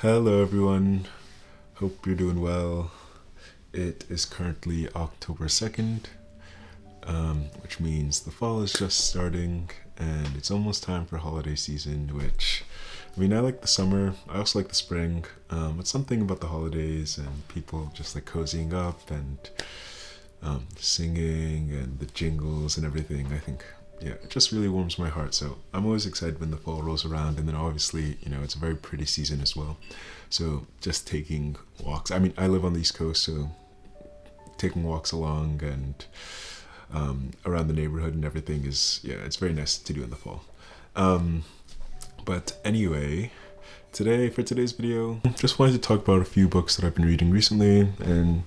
Hello, everyone. Hope you're doing well. It is currently October 2nd, which means the fall is just starting and it's almost time for holiday season. I like the summer, I also like the spring. It's something about the holidays and people just like cozying up and singing and the jingles and everything. I think, yeah, it just really warms my heart. So I'm always excited when the fall rolls around, and then obviously, it's a very pretty season as well. So just taking walks. I live on the East Coast, so taking walks along and around the neighborhood and everything it's very nice to do in the fall. But anyway, for today's video, just wanted to talk about a few books that I've been reading recently, and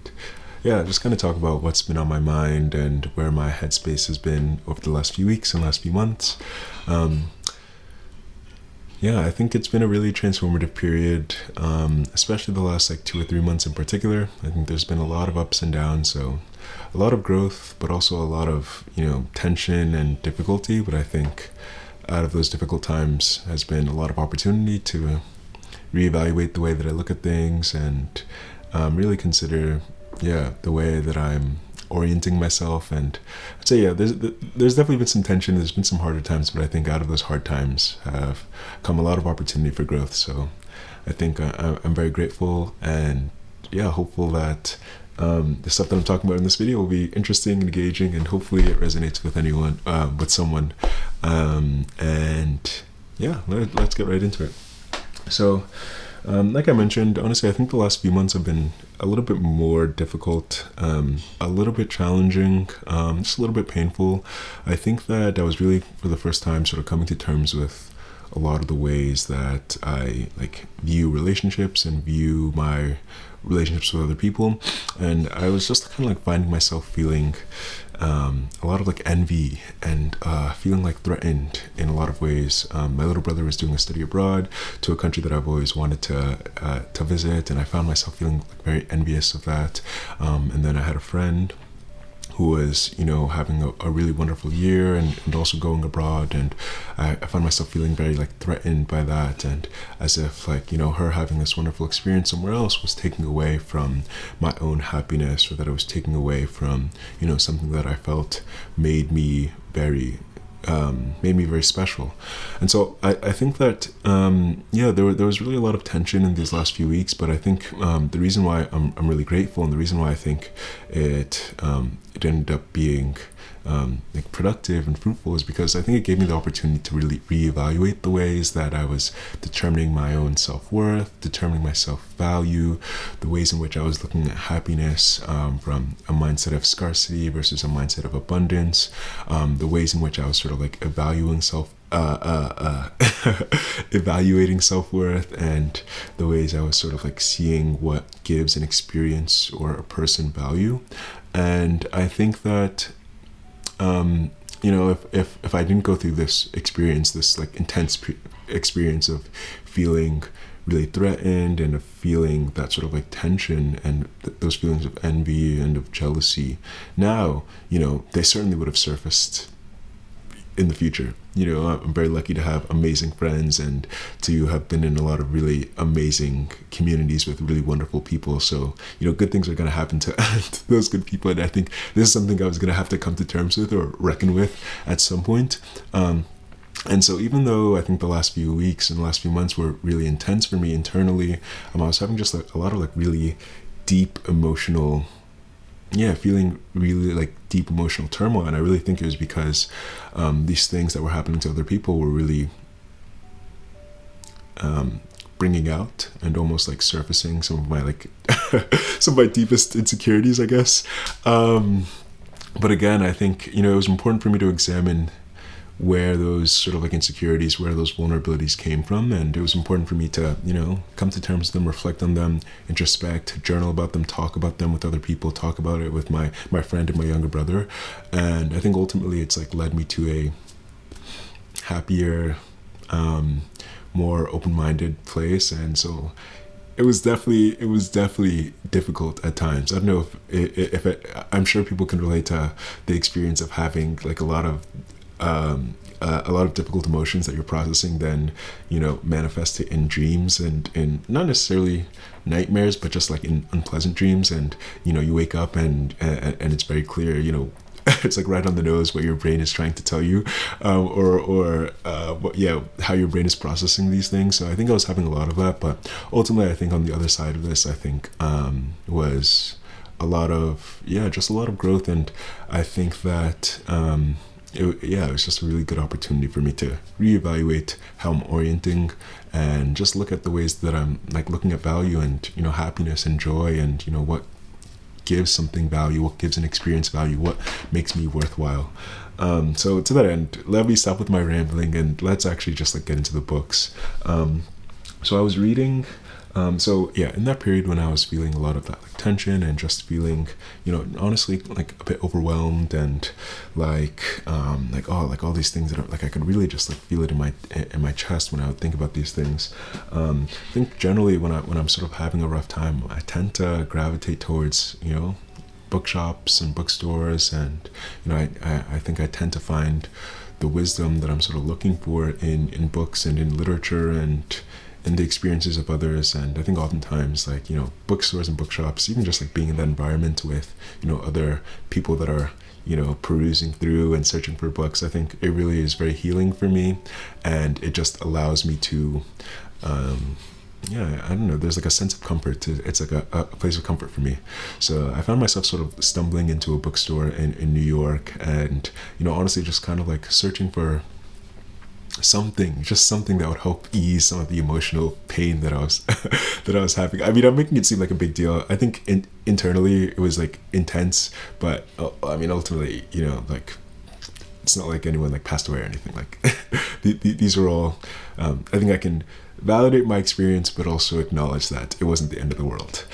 just kind of talk about what's been on my mind and where my headspace has been over the last few weeks and last few months. I think it's been a really transformative period, especially the last 2 or 3 months in particular. I think there's been a lot of ups and downs, so a lot of growth, but also a lot of, tension and difficulty. But I think out of those difficult times has been a lot of opportunity to reevaluate the way that I look at things and really consider, the way that I'm orienting myself. And I'd say, there's definitely been some tension. There's been some harder times, but I think out of those hard times have come a lot of opportunity for growth. So I think I'm very grateful and hopeful that the stuff that I'm talking about in this video will be interesting, engaging, and hopefully it resonates with someone. Let's get right into it. So, like I mentioned, honestly, I think the last few months have been a little bit more difficult, a little bit challenging, just a little bit painful. I think that I was really, for the first time, sort of coming to terms with a lot of the ways that I view relationships and view my relationships with other people. And I was just kind of finding myself feeling a lot of envy and feeling threatened in a lot of ways. My little brother was doing a study abroad to a country that I've always wanted to visit, and I found myself feeling very envious of that. And then I had a friend who was, having a really wonderful year and also going abroad. And I found myself feeling very threatened by that, and as if her having this wonderful experience somewhere else was taking away from my own happiness, or that it was taking away from, something that I felt made me very special. And so I think that there was really a lot of tension in these last few weeks. But I think the reason why I'm really grateful, and the reason why I think it ended up being productive and fruitful, is because I think it gave me the opportunity to really reevaluate the ways that I was determining my own self-worth, determining my self-value, the ways in which I was looking at happiness from a mindset of scarcity versus a mindset of abundance, the ways in which I was sort of evaluating self-worth, and the ways I was sort of seeing what gives an experience or a person value. And I think that if I didn't go through this experience, this intense experience of feeling really threatened and of feeling that sort of tension and those feelings of envy and of jealousy, now they certainly would have surfaced in the future. I'm very lucky to have amazing friends and to have been in a lot of really amazing communities with really wonderful people. So, good things are going to happen to those good people. And I think this is something I was going to have to come to terms with or reckon with at some point. And so even though I think the last few weeks and the last few months were really intense for me internally, I was having just a lot of really deep emotional feeling really deep emotional turmoil. And I really think it was because these things that were happening to other people were really bringing out and almost surfacing some of my some of my deepest insecurities, I guess. But again, I think it was important for me to examine where those sort of insecurities, where those vulnerabilities came from. And it was important for me to, come to terms with them, reflect on them, introspect, journal about them, talk about them with other people, talk about it with my friend and my younger brother. And I think ultimately it's led me to a happier, more open-minded place. And so it was definitely difficult at times. I don't know I'm sure people can relate to the experience of having a lot of a lot of difficult emotions that you're processing then, manifest it in dreams and in not necessarily nightmares, but just like in unpleasant dreams. And, you wake up and it's very clear, it's like right on the nose what your brain is trying to tell you, how your brain is processing these things. So I think I was having a lot of that, but ultimately I think on the other side of this, I think was a lot of just a lot of growth. And I think that it was just a really good opportunity for me to reevaluate how I'm orienting and just look at the ways that I'm like looking at value and happiness and joy and what gives something value, what gives an experience value, what makes me worthwhile. So to that end, let me stop with my rambling and let's actually just like get into the books. So I was reading, in that period when I was feeling a lot of that like tension and just feeling, honestly like a bit overwhelmed and all these things that are like I could really just like feel it in my chest when I would think about these things. I think generally when I'm sort of having a rough time, I tend to gravitate towards bookshops and bookstores, and I think I tend to find the wisdom that I'm sort of looking for in books and in literature and in the experiences of others. And I think oftentimes like bookstores and bookshops, even just like being in that environment with other people that are perusing through and searching for books, I think it really is very healing for me, and it just allows me to I don't know, there's like a sense of comfort. It's like a place of comfort for me. So I found myself sort of stumbling into a bookstore in New York and honestly just kind of like searching for something that would help ease some of the emotional pain that I was that I was having. I mean, I'm making it seem like a big deal. I think internally it was like intense, but I mean ultimately like it's not like anyone like passed away or anything. Like these are all I think I can validate my experience but also acknowledge that it wasn't the end of the world.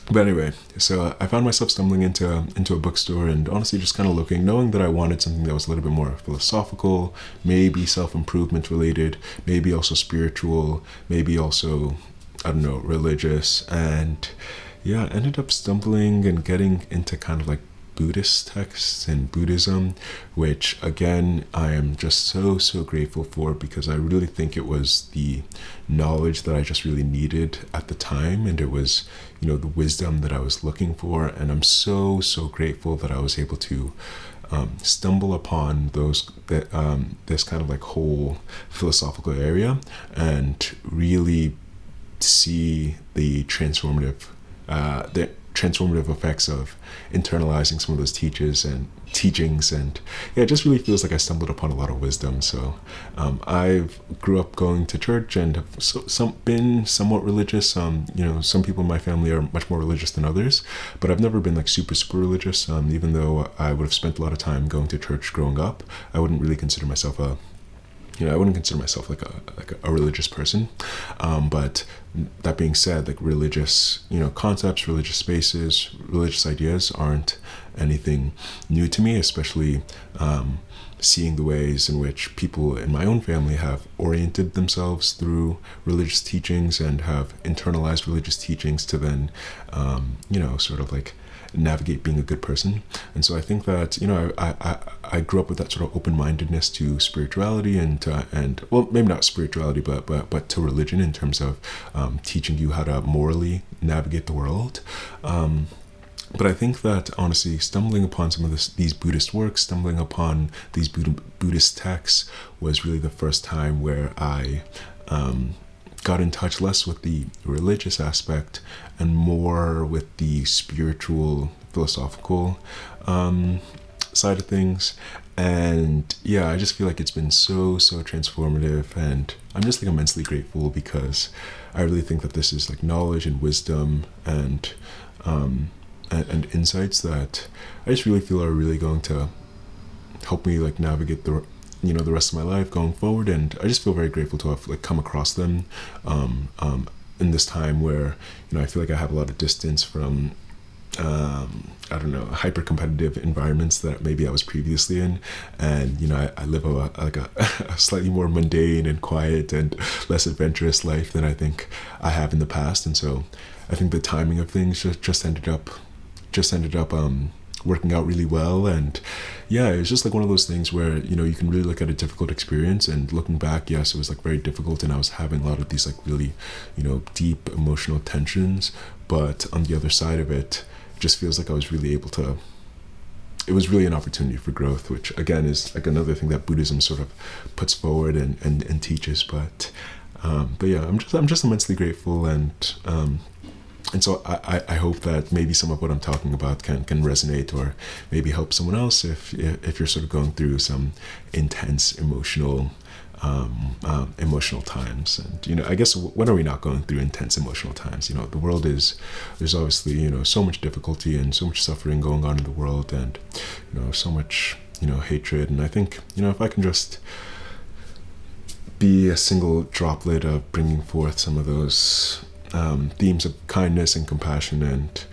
But anyway, so I found myself stumbling into a bookstore and honestly just kind of looking, knowing that I wanted something that was a little bit more philosophical, maybe self-improvement related, maybe also spiritual, maybe also, I don't know, religious. And I ended up stumbling and getting into kind of like Buddhist texts and Buddhism, which again I am just so grateful for, because I really think it was the knowledge that I just really needed at the time, and it was the wisdom that I was looking for. And I'm so grateful that I was able to stumble upon this kind of like whole philosophical area and really see the transformative effects of internalizing some of those teachings, and it just really feels like I stumbled upon a lot of wisdom. So I've grew up going to church and have been somewhat religious. Some people in my family are much more religious than others, but I've never been like super religious. Even though I would have spent a lot of time going to church growing up, I wouldn't really consider myself I wouldn't consider myself like a religious person. But that being said, like religious, concepts, religious spaces, religious ideas aren't anything new to me, especially seeing the ways in which people in my own family have oriented themselves through religious teachings and have internalized religious teachings to then, sort of like navigate being a good person. And so I think that I grew up with that sort of open-mindedness to spirituality and well, maybe not spirituality but to religion, in terms of teaching you how to morally navigate the world. But I think that honestly, stumbling upon some of these Buddhist works, stumbling upon these Buddhist texts was really the first time where I got in touch less with the religious aspect and more with the spiritual, philosophical side of things. And I just feel like it's been so transformative, and I'm just like immensely grateful, because I really think that this is like knowledge and wisdom and insights that I just really feel are really going to help me like navigate the rest of my life going forward. And I just feel very grateful to have like come across them in this time where I feel like I have a lot of distance from I don't know, hyper competitive environments that maybe I was previously in, and I live a slightly more mundane and quiet and less adventurous life than I think I have in the past. And so I think the timing of things just ended up working out really well. And yeah, it was just like one of those things where, you know, you can really look at a difficult experience, and looking back, yes, it was like very difficult, and I was having a lot of these like really, you know, deep emotional tensions. But on the other side of it, just feels like I was really able to, it was really an opportunity for growth, which again is like another thing that Buddhism sort of puts forward and teaches. But yeah, I'm just immensely grateful, and so I hope that maybe some of what I'm talking about can resonate, or maybe help someone else if you're sort of going through some intense emotional times. And, you know, I guess, when are we not going through intense emotional times? You know, the world there's obviously, you know, so much difficulty and so much suffering going on in the world, and, you know, so much, you know, hatred. And I think, you know, if I can just be a single droplet of bringing forth some of those themes of kindness and compassion, and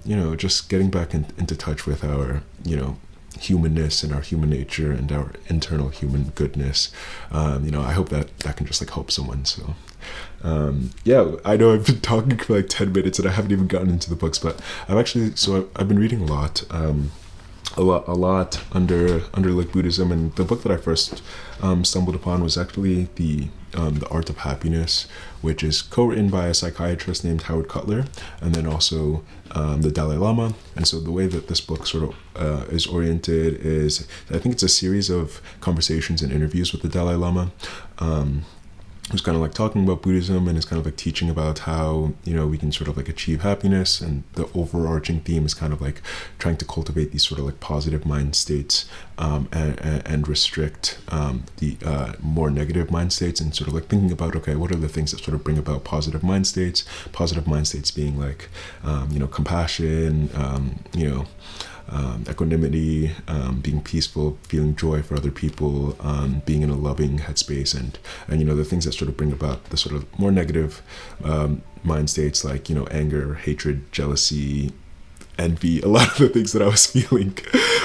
you know, just getting back into touch with our, you know, humanness and our human nature and our internal human goodness, you know, I hope that can just like help someone. So yeah, I know I've been talking for like 10 minutes and I haven't even gotten into the books, but I've been reading a lot under like Buddhism, and the book that I first stumbled upon was actually the Art of Happiness, which is co-written by a psychiatrist named Howard Cutler, and then also the Dalai Lama. And so the way that this book sort of is oriented is, I think it's a series of conversations and interviews with the Dalai Lama, who's kind of like talking about Buddhism, and is kind of like teaching about how, you know, we can sort of like achieve happiness. And the overarching theme is kind of like trying to cultivate these sort of like positive mind states, and restrict the more negative mind states, and sort of like thinking about, okay, what are the things that sort of bring about positive mind states? Positive mind states being like, you know, compassion, you know, equanimity, being peaceful, feeling joy for other people, being in a loving headspace, and you know, the things that sort of bring about the sort of more negative mind states, like, you know, anger, hatred, jealousy, envy, a lot of the things that I was feeling.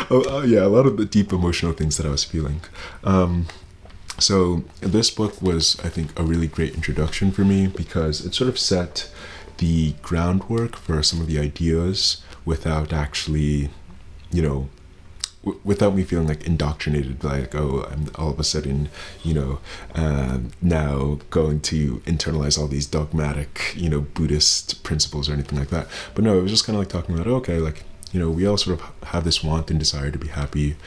Yeah, a lot of the deep emotional things that I was feeling. So this book was, I think, a really great introduction for me, because it sort of set the groundwork for some of the ideas without actually, you know, without me feeling like indoctrinated, like, oh, I'm all of a sudden, you know, now going to internalize all these dogmatic, you know, Buddhist principles or anything like that. But no, it was just kind of like talking about, okay, like, you know, we all sort of have this want and desire to be happy.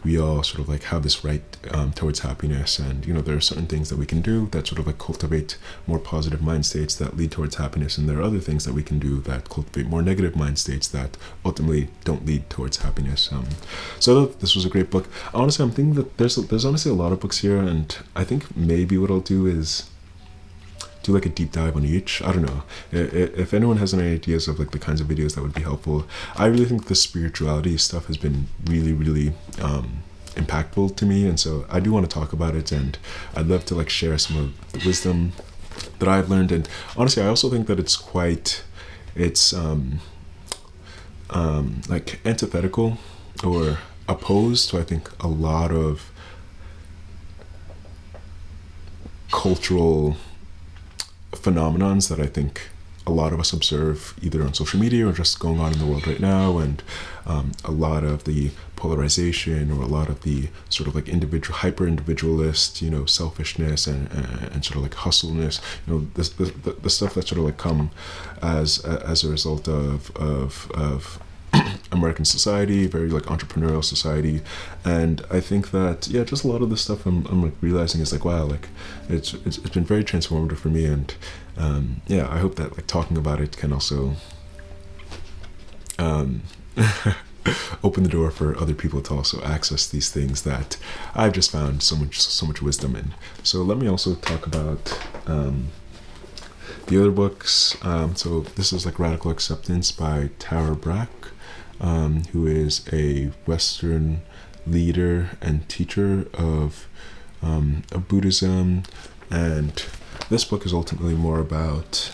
We all sort of like have this right towards happiness, and, you know, there are certain things that we can do that sort of like cultivate more positive mind states that lead towards happiness, and there are other things that we can do that cultivate more negative mind states that ultimately don't lead towards happiness. So this was a great book. Honestly, I'm thinking that there's honestly a lot of books here, and I think maybe what I'll do is do like a deep dive on each. I don't know if anyone has any ideas of like the kinds of videos that would be helpful. I really think the spirituality stuff has been really impactful to me, and so I do want to talk about it, and I'd love to like share some of the wisdom that I've learned. And honestly, I also think that it's like antithetical or opposed to, I think, a lot of cultural phenomenons that I think a lot of us observe either on social media or just going on in the world right now, and a lot of the polarization, or a lot of the sort of like hyper individualist, you know, selfishness and sort of like hustleness, you know, the stuff that sort of like come as a result of American society, very like entrepreneurial society. And I think that, yeah, just a lot of the stuff I'm like realizing is like, wow, like it's been very transformative for me. And yeah, I hope that like talking about it can also open the door for other people to also access these things that I've just found so much wisdom in. So let me also talk about the other books. So this is like Radical Acceptance by Brach, who is a Western leader and teacher of Buddhism. And this book is ultimately more about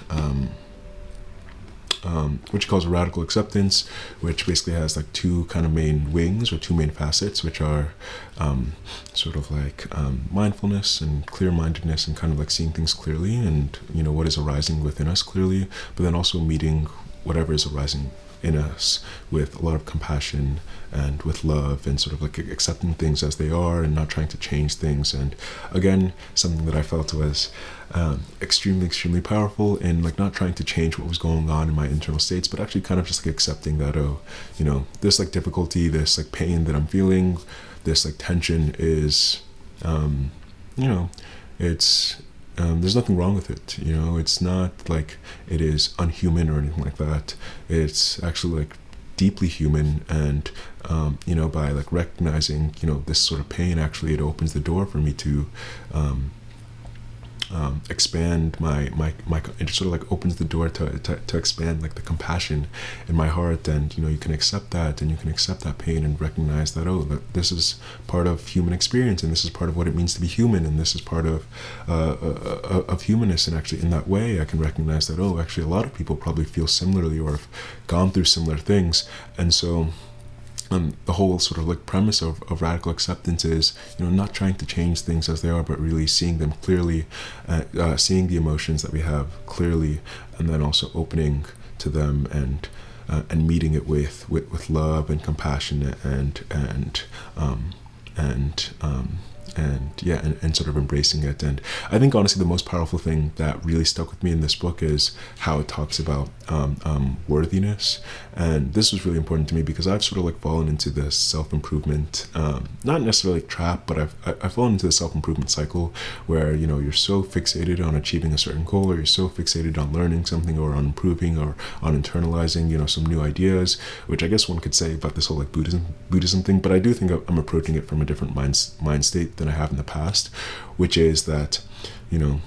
which he calls Radical Acceptance, which basically has like two kind of main wings, or two main facets, which are sort of like mindfulness and clear-mindedness, and kind of like seeing things clearly, and, you know, what is arising within us clearly, but then also meeting whatever is arising in us with a lot of compassion and with love, and sort of like accepting things as they are and not trying to change things. And again, something that I felt was extremely powerful in like not trying to change what was going on in my internal states, but actually kind of just like accepting that, oh, you know, this like difficulty, this like pain that I'm feeling, this like tension is, you know, it's there's nothing wrong with it. You know, it's not like it is unhuman or anything like that. It's actually like deeply human. And you know, by like recognizing, you know, this sort of pain, actually it opens the door for me to expand my it sort of like opens the door to expand like the compassion in my heart. And you know, you can accept that, and you can accept that pain and recognize that, oh, that this is part of human experience, and this is part of what it means to be human, and this is part of humanness. And actually in that way I can recognize that, oh, actually a lot of people probably feel similarly or have gone through similar things. And so the whole sort of like premise of radical acceptance is, you know, not trying to change things as they are, but really seeing them clearly, seeing the emotions that we have clearly, and then also opening to them, and meeting it with love and compassion, and sort of embracing it. And I think honestly the most powerful thing that really stuck with me in this book is how it talks about worthiness. And this was really important to me because I've sort of like fallen into this self-improvement, not necessarily trap, but I've fallen into the self-improvement cycle where, you know, you're so fixated on achieving a certain goal, or you're so fixated on learning something, or on improving, or on internalizing, you know, some new ideas, which I guess one could say about this whole like Buddhism thing. But I do think I'm approaching it from a different mind state than I have in the past, which is that, you know,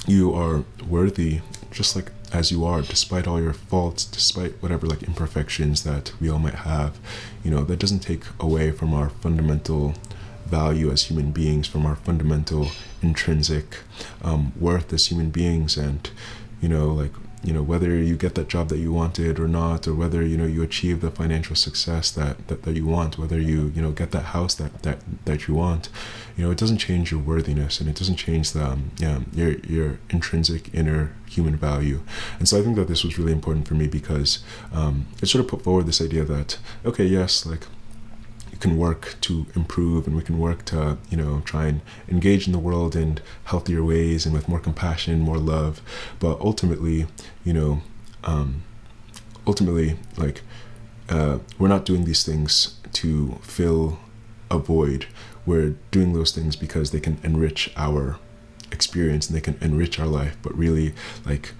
you are worthy just like as you are, despite all your faults, despite whatever like imperfections that we all might have. You know, that doesn't take away from our fundamental value as human beings, from our fundamental intrinsic worth as human beings. And you know, like, you know, whether you get that job that you wanted or not, or whether, you know, you achieve the financial success that you want, whether you know, get that house that you want, you know, it doesn't change your worthiness, and it doesn't change the your intrinsic inner human value. And so I think that this was really important for me because it sort of put forward this idea that, okay, yes, like, can work to improve, and we can work to, you know, try and engage in the world in healthier ways and with more compassion, more love. But ultimately, you know, like, we're not doing these things to fill a void. We're doing those things because they can enrich our experience and they can enrich our life. But really, like,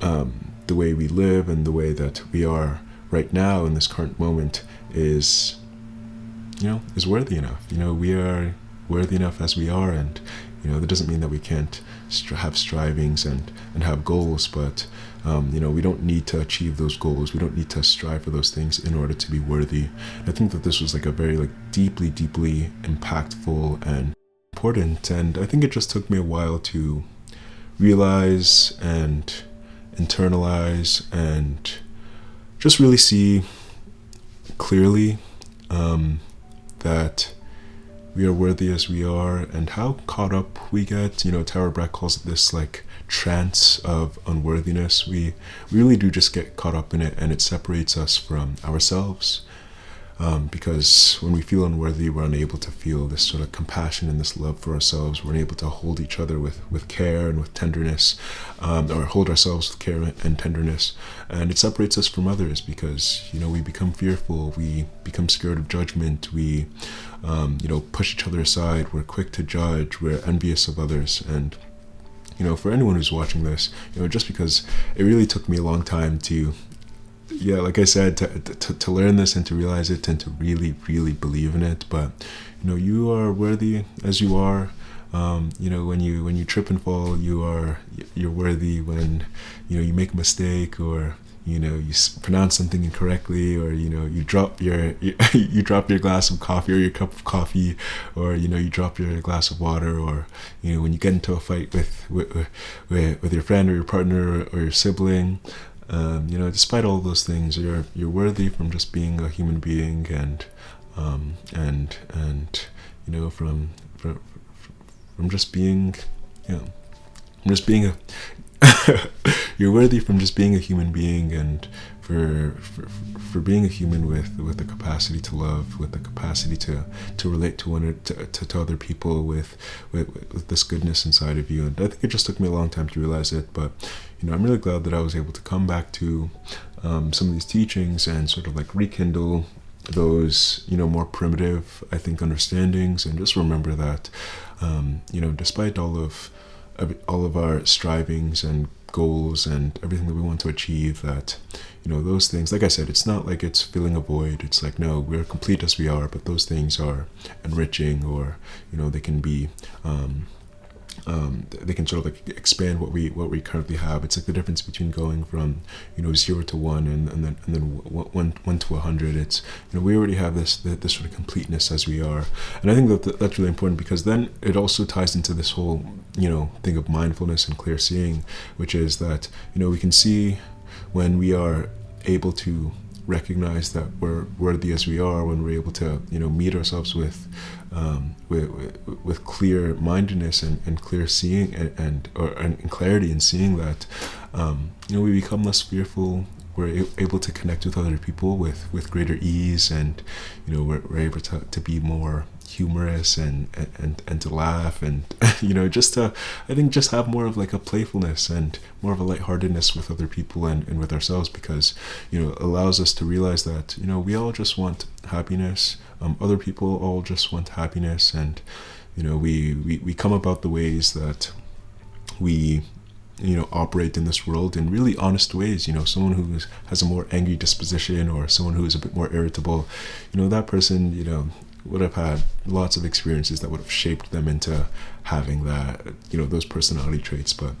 the way we live and the way that we are right now in this current moment is, you know, is worthy enough. You know, we are worthy enough as we are. And you know, that doesn't mean that we can't have strivings and have goals, but you know, we don't need to achieve those goals, we don't need to strive for those things in order to be worthy. I think that this was like a very like deeply impactful and important, and I think it just took me a while to realize and internalize and just really see clearly that we are worthy as we are, and how caught up we get. You know, Brach calls it this like trance of unworthiness. We really do just get caught up in it, and it separates us from ourselves. Because when we feel unworthy, we're unable to feel this sort of compassion and this love for ourselves. We're unable to hold each other with care and with tenderness, or hold ourselves with care and tenderness. And it separates us from others because, you know, we become fearful, we become scared of judgment, we, you know, push each other aside, we're quick to judge, we're envious of others. And, you know, for anyone who's watching this, you know, just because it really took me a long time to, yeah, like I said, to learn this and to realize it and to really believe in it. But you know, you are worthy as you are. You know, when you trip and fall, you're worthy. When, you know, you make a mistake, or you know, you pronounce something incorrectly, or you know, you drop your you drop your glass of coffee or your cup of coffee, or you know, you drop your glass of water, or you know, when you get into a fight with your friend or your partner or your sibling. You know, despite all those things, you're worthy from just being a human being, and you know, from just being, you know, from just being a you're worthy from just being a human being, and for being a human with the capacity to love, with the capacity to relate to other people with this goodness inside of you. And I think it just took me a long time to realize it, but I'm really glad that I was able to come back to some of these teachings and sort of like rekindle those more primitive, I think, understandings, and just remember that despite all of our strivings and goals and everything that we want to achieve, that those things, like I said, it's not like it's filling a void. It's like, no, we're complete as we are, but those things are enriching, or they can be they can sort of like expand what we currently have. It's like the difference between going from 0 to 1 and then 1 to 100. It's we already have this sort of completeness as we are, and I think that's really important, because then it also ties into this whole thing of mindfulness and clear seeing, which is that we can see when we are able to recognize that we're worthy as we are, when we're able to meet ourselves with clear mindedness and clear seeing and clarity in seeing that we become less fearful. We're able to connect with other people with greater ease, and we're able to be more humorous and to laugh, and just to, I think, just have more of like a playfulness and more of a lightheartedness with other people and with ourselves, because it allows us to realize that we all just want happiness. Other people all just want happiness, and we come about the ways that we operate in this world in really honest ways. Someone who has a more angry disposition, or someone who is a bit more irritable, that person would have had lots of experiences that would have shaped them into having that, those personality traits. But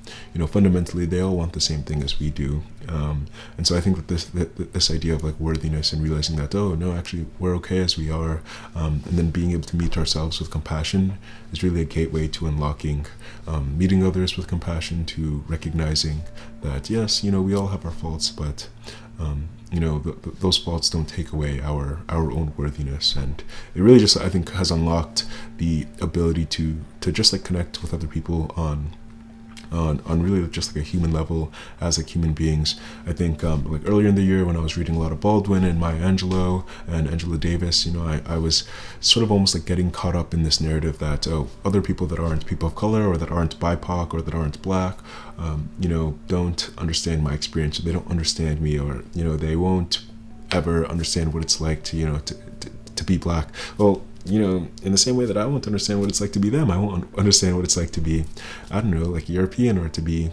fundamentally they all want the same thing as we do, and so I think that this idea of like worthiness, and realizing that, oh no, actually we're okay as we are, and then being able to meet ourselves with compassion is really a gateway to unlocking meeting others with compassion, to recognizing that yes, we all have our faults, but those faults don't take away our own worthiness. And it really just, I think, has unlocked the ability to just like connect with other people on really just like a human level, as like human beings. I think like earlier in the year, when I was reading a lot of Baldwin and Maya Angelou and Angela Davis, I was sort of almost like getting caught up in this narrative that other people that aren't people of color, or that aren't BIPOC, or that aren't Black, don't understand my experience, or they don't understand me, or they won't ever understand what it's like to be Black. Well, in the same way that I won't understand what it's like to be them, I won't understand what it's like to be, I don't know, like European, or to be,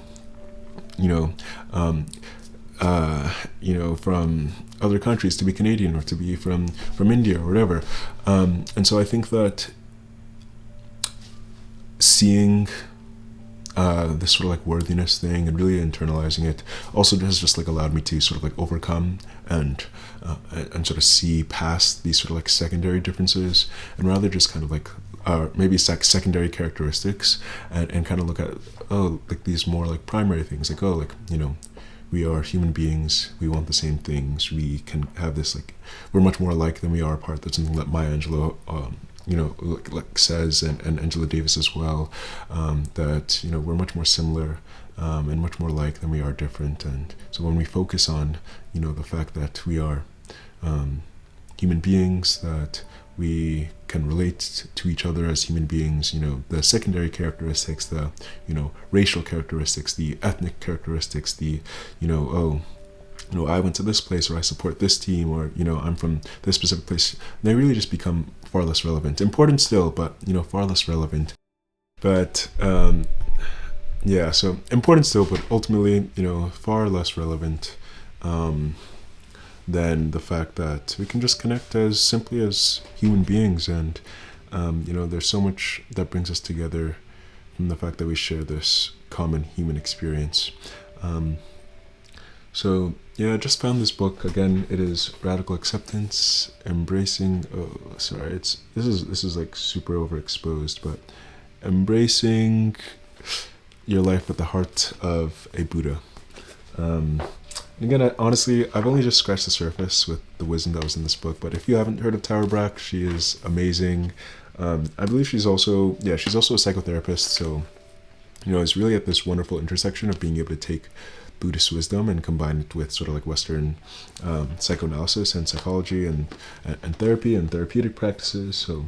from other countries, to be Canadian, or to be from India, or whatever. And so I think that seeing this sort of like worthiness thing and really internalizing it also has just like allowed me to sort of like overcome and sort of see past these sort of like secondary differences, and rather just kind of like maybe secondary characteristics, and kind of look at like these more like primary things, like we are human beings, we want the same things, we can have this, like, we're much more alike than we are apart. That's something that Maya Angelou like says, and Angela Davis as well, that we're much more similar and much more alike than we are different. And so when we focus on the fact that we are human beings, that we can relate to each other as human beings, the secondary characteristics, the racial characteristics, the ethnic characteristics, the I went to this place, or I support this team, or I'm from this specific place, they really just become far less relevant. Important still, but far less relevant. But so important still, but ultimately far less relevant than the fact that we can just connect as simply as human beings. And there's so much that brings us together from the fact that we share this common human experience. So yeah, I just found this book again. It is Radical Acceptance, Embracing. Oh, sorry, this is like super overexposed, but Embracing Your Life with the Heart of a Buddha. Again, honestly, I've only just scratched the surface with the wisdom that was in this book. But if you haven't heard of Tara Brach, she is amazing. I believe she's also a psychotherapist. So is really at this wonderful intersection of being able to take Buddhist wisdom and combine it with sort of like Western psychoanalysis and psychology and therapy and therapeutic practices. So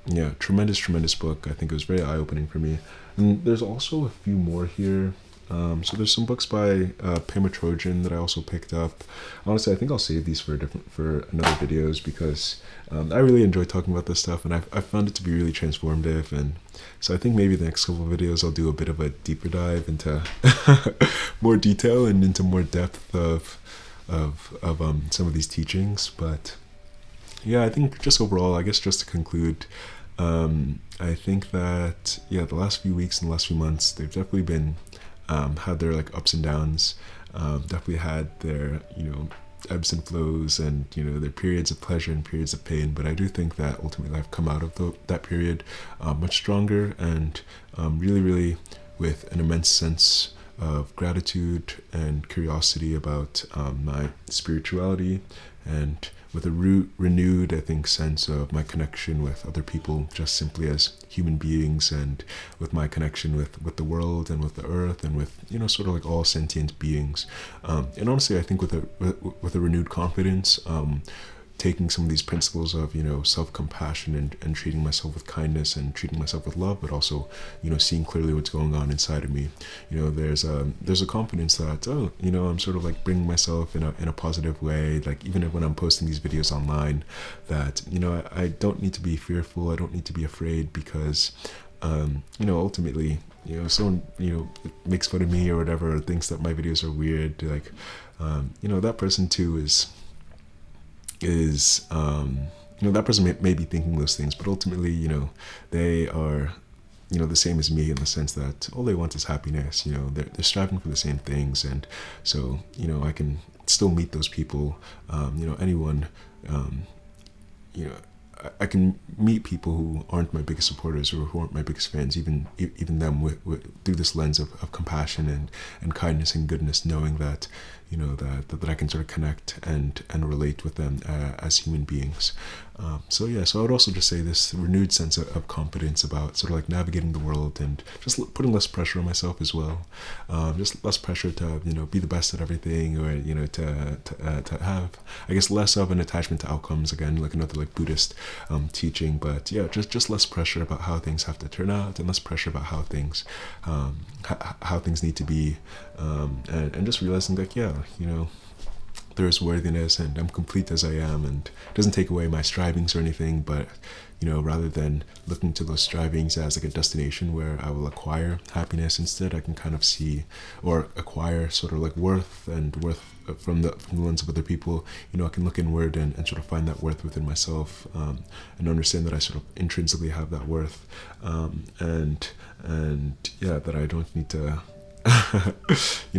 yeah, tremendous book. I think it was very eye-opening for me. And there's also a few more here. So there's some books by Pema Trojan that I also picked up. Honestly, I think I'll save these for another videos, because I really enjoy talking about this stuff, and I found it to be really transformative. And so I think maybe the next couple of videos I'll do a bit of a deeper dive into more detail and into more depth of some of these teachings. But yeah, I think just overall, I guess just to conclude, I think that the last few weeks and the last few months, they've definitely been had their like ups and downs, definitely had their ebbs and flows, and their periods of pleasure and periods of pain. But I do think that ultimately I've come out of that period much stronger, and really with an immense sense of gratitude and curiosity about my spirituality, and with a renewed, I think, sense of my connection with other people, just simply as human beings, and with my connection with the world and with the earth, and with sort of like all sentient beings. And honestly, I think with a renewed confidence, taking some of these principles of self-compassion and treating myself with kindness and treating myself with love, but also seeing clearly what's going on inside of me. There's a confidence that I'm sort of like bringing myself in a positive way, like even when I'm posting these videos online, that I don't need to be fearful, I don't need to be afraid, because ultimately someone makes fun of me or whatever, or thinks that my videos are weird, like that person too is that person may be thinking those things, but ultimately they are the same as me, in the sense that all they want is happiness. They're striving for the same things, and so I can still meet those people. Anyone, I can meet people who aren't my biggest supporters, or who aren't my biggest fans, even them, through this lens of compassion and kindness and goodness, knowing that that I can sort of connect and relate with them as human beings. So I would also just say this renewed sense of confidence about sort of like navigating the world, and just putting less pressure on myself as well. Just less pressure to be the best at everything, or to have, I guess, less of an attachment to outcomes, again, like another like Buddhist teaching. But yeah, just less pressure about how things have to turn out, and less pressure about how things need to be, and just realizing that there's worthiness, and I'm complete as I am, and it doesn't take away my strivings or anything, but rather than looking to those strivings as like a destination where I will acquire happiness, instead I can kind of see, or acquire sort of like worth from the lens of other people. I can look inward and sort of find that worth within myself, and understand that I sort of intrinsically have that worth, and that I don't need to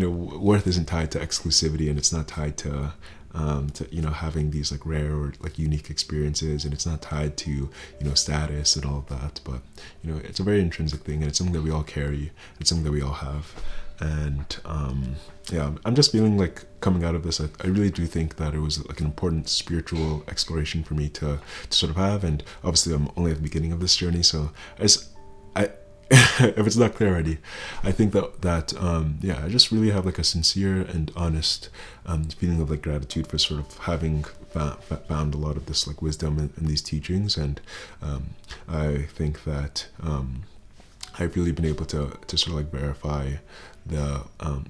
worth isn't tied to exclusivity, and it's not tied to having these like rare or like unique experiences, and it's not tied to status and all of that. But it's a very intrinsic thing, and it's something that we all carry, it's something that we all have. And I'm just feeling like, coming out of this, I really do think that it was like an important spiritual exploration for me to sort of have. And obviously I'm only at the beginning of this journey, so I if it's not clear already, I think that I just really have like a sincere and honest feeling of like gratitude for sort of having found a lot of this like wisdom in these teachings. And I think that I've really been able to sort of like verify the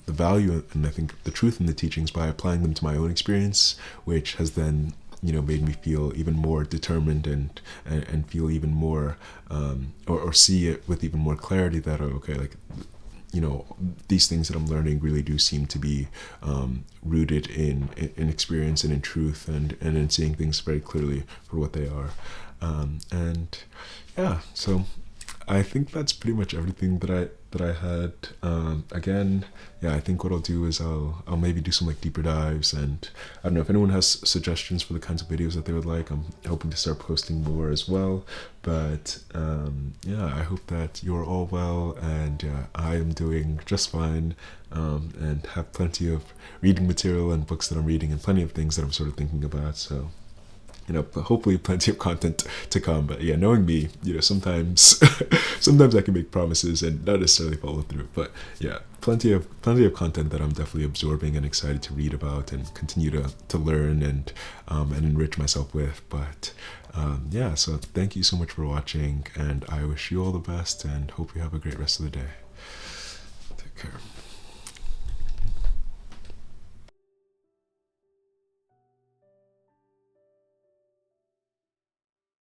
value, and I think the truth in the teachings, by applying them to my own experience, which has then made me feel even more determined, and feel even more, or see it with even more clarity, that okay, like these things that I'm learning really do seem to be rooted in experience and in truth, and in seeing things very clearly for what they are. So I think that's pretty much everything that I had. Again, I think what I'll do is I'll maybe do some like deeper dives, and I don't know if anyone has suggestions for the kinds of videos that they would like. I'm hoping to start posting more as well. But I hope that you're all well, and I am doing just fine, and have plenty of reading material and books that I'm reading, and plenty of things that I'm sort of thinking about. So but hopefully plenty of content to come. But yeah, knowing me, sometimes sometimes I can make promises and not necessarily follow through. But yeah, plenty of content that I'm definitely absorbing and excited to read about and continue to learn and enrich myself with. But yeah, so thank you so much for watching, and I wish you all the best and hope you have a great rest of the day.